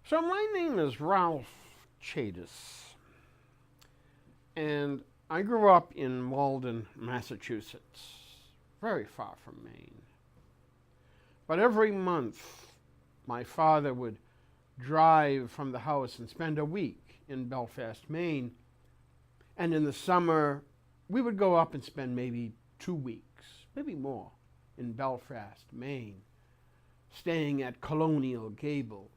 So my name is Ralph Chadis, and I grew up in Malden, Massachusetts, very far from Maine. But every month, my father would drive from the house and spend a week in Belfast, Maine. And in the summer, we would go up and spend maybe 2 weeks, maybe more, in Belfast, Maine, staying at Colonial Gables,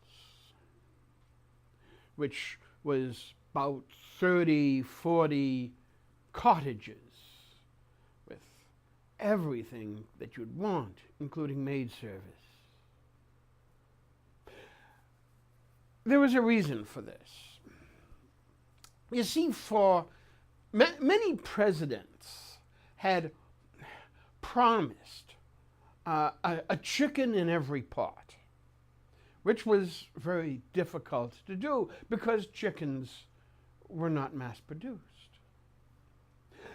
which was about 30, 40 cottages with everything that you'd want, including maid service. There was a reason for this. You see, for many presidents had promised a chicken in every pot, which was very difficult to do because chickens were not mass produced.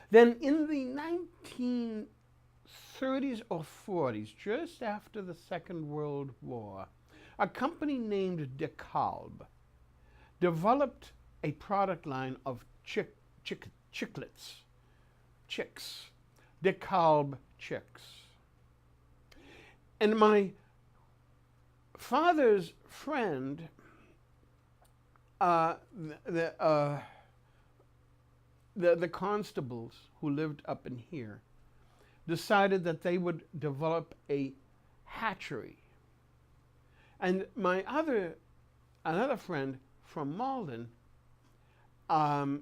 Then in the 1930s or 40s, just after the Second World War, a company named DeKalb developed a product line of chicks, DeKalb chicks. And my father's friend, the constables who lived up in here, decided that they would develop a hatchery. And my another friend from Malden, name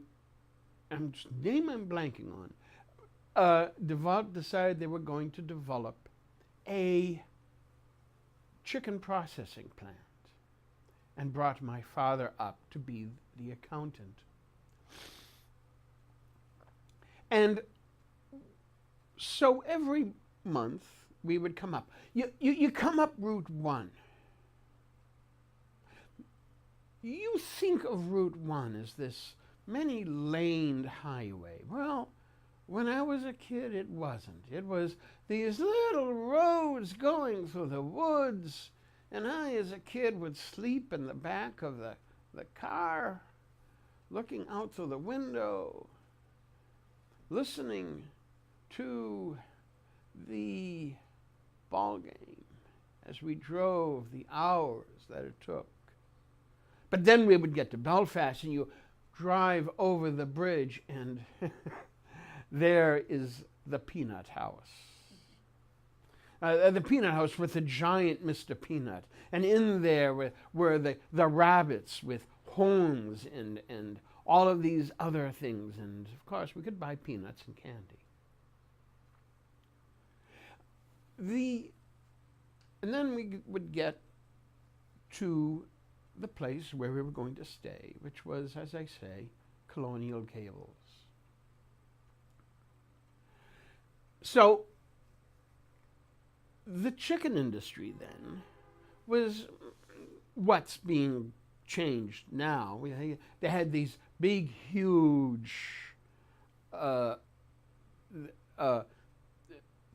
I'm blanking on, decided they were going to develop a chicken processing plant and brought my father up to be the accountant. And so every month we would come up. You come up Route 1. You think of Route 1 as this many-laned highway. Well, when I was a kid, it wasn't. It was these little roads going through the woods, and I, as a kid, would sleep in the back of the car, looking out through the window, listening to the ball game as we drove the hours that it took. But then we would get to Belfast, and you drive over the bridge, and there is the Peanut House. The Peanut House with the giant Mr. Peanut. And in there were the rabbits with horns and all of these other things. And, of course, we could buy peanuts and candy. And then we would get to the place where we were going to stay, which was, as I say, Colonial Gables. So the chicken industry then was what's being changed now. They had these big, huge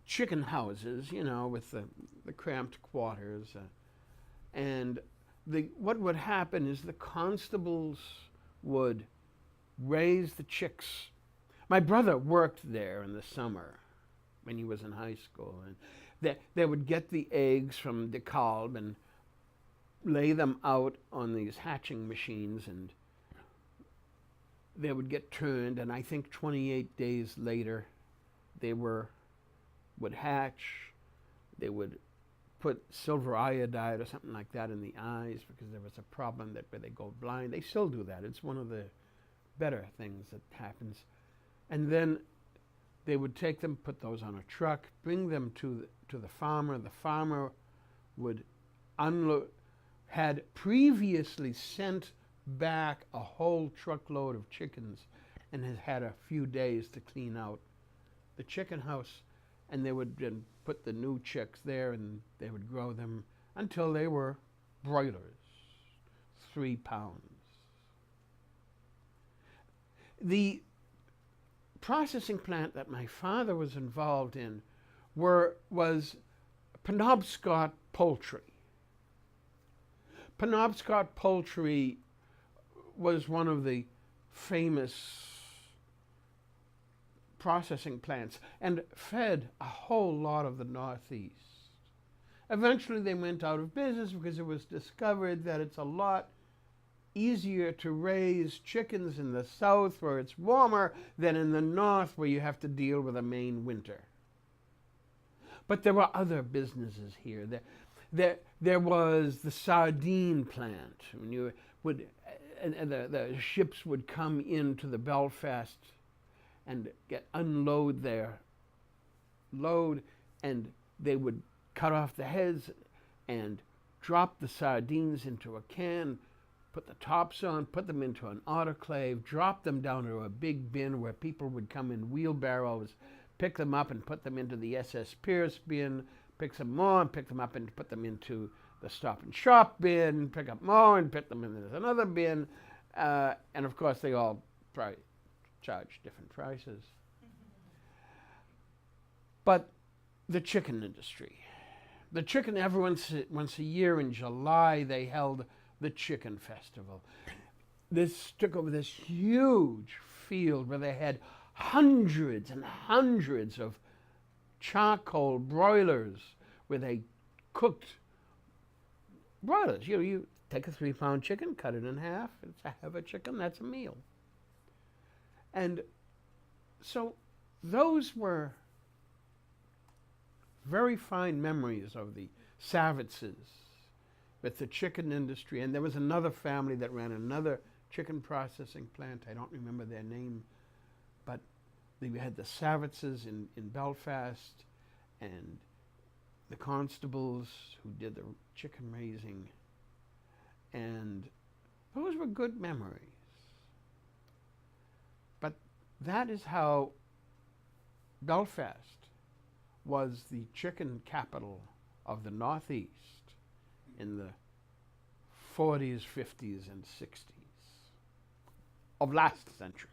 chicken houses, with the cramped quarters, and what would happen is the constables would raise the chicks. My brother worked there in the summer when he was in high school, and they would get the eggs from DeKalb and lay them out on these hatching machines, and they would get turned, and I think 28 days later they would hatch. They would put silver iodide or something like that in the eyes because there was a problem where they go blind. They still do that. It's one of the better things that happens. And then they would take them, put those on a truck, bring them to the farmer. The farmer would had previously sent back a whole truckload of chickens and has had a few days to clean out the chicken house. And they would then put the new chicks there, and they would grow them until they were broilers, 3 pounds. The processing plant that my father was involved in was Penobscot Poultry. Penobscot poultry was one of the famous processing plants and fed a whole lot of the Northeast. Eventually they went out of business because it was discovered that it's a lot easier to raise chickens in the south where it's warmer than in the north where you have to deal with a Maine winter. But there were other businesses here. There was the sardine plant. When you would, and the ships would come into the Belfast and unload their load, and they would cut off the heads and drop the sardines into a can, put the tops on, put them into an autoclave, drop them down to a big bin where people would come in wheelbarrows, pick them up and put them into the SS Pierce bin, pick some more and pick them up and put them into the Stop and Shop bin, pick up more and put them into another bin. And of course they all charge different prices. But the chicken industry. The chicken, every once a year in July, they held the Chicken Festival. This took over this huge field where they had hundreds and hundreds of charcoal broilers where they cooked broilers. You take a 3-pound chicken, cut it in half, it's a half a chicken, that's a meal. And so those were very fine memories of the Savitzes with the chicken industry. And there was another family that ran another chicken processing plant. I don't remember their name, but we had the Savitzes in Belfast and the Constables who did the chicken raising. And those were good memories. But that is how Belfast was the chicken capital of the Northeast in the 40s, 50s, and 60s of last century.